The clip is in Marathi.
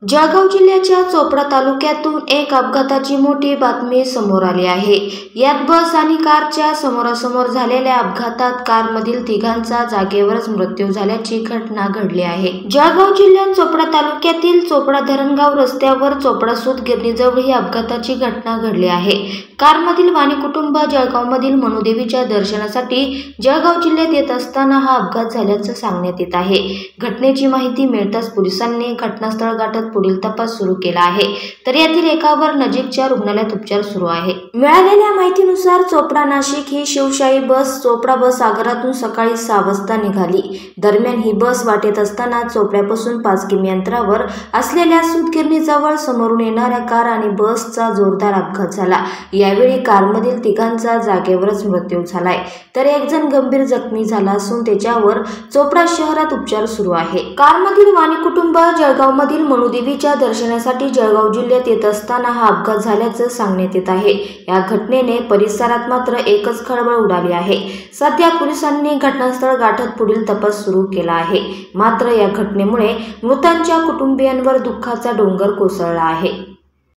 जळगाव जिल्ह्याच्या चोपडा तालुक्यातून एक अपघाताची मोठी बातमी समोर आली आहे। यात बस आणि कारच्या समोरासमोर झालेल्या अपघातात कारमधील तिघांचा जागेवरच मृत्यू झाल्याची घटना घडली आहे। जळगाव जिल्ह्यात चोपडा तालुक्यातील चोपडा धरणगाव रस्त्यावर चोपडा सूतगिरणीजवळ ही अपघाताची घटना घडली आहे। कारमधील वाणी कुटुंब जळगावमधील मनुदेवीच्या दर्शनासाठी जळगाव जिल्ह्यात येत असताना हा अपघात झाल्याचं सांगण्यात येत आहे। घटनेची माहिती मिळताच पोलिसांनी घटनास्थळ गाठत पुढील तपास सुरू केला आहे, तर यातील एकावर नजीकच्या रुग्णालयात उपचार सुरू आहे। मिळालेल्या माहितीनुसार चोपडा नाशिक ही शिवशाही बस चोपडा बस आगारातून सकाळी 6 वाजता निघाली। दरम्यान ही बस वाटेत असताना चोपड्यापासून 5 किमी अंतरावर असलेल्या सूतगिरणीजवळ समोरून येणाऱ्या कार आणि बसचा जोरदार अपघात झाला। यावेळी कारमधील तिघांचा जागेवरच मृत्यू झालाय, तर एक जण गंभीर जखमी झाला असून त्याच्यावर चोपडा शहरात उपचार सुरू आहे। कारमधील वाणी कुटुंब जळगावमधील मनुदेवीच्या दर्शनासाठी जळगाव जिल्ह्यात येत असताना हा अपघात झाल्याचं सांगण्यात येत आहे। या घटनेने परिसरात मात्र एकच खळबळ उडाली आहे। सध्या पोलिसांनी घटनास्थळ गाठत पुढील तपास सुरू केला आहे। मात्र या घटनेमुळे मृतांच्या कुटुंबियांवर दुःखाचा डोंगर कोसळला आहे।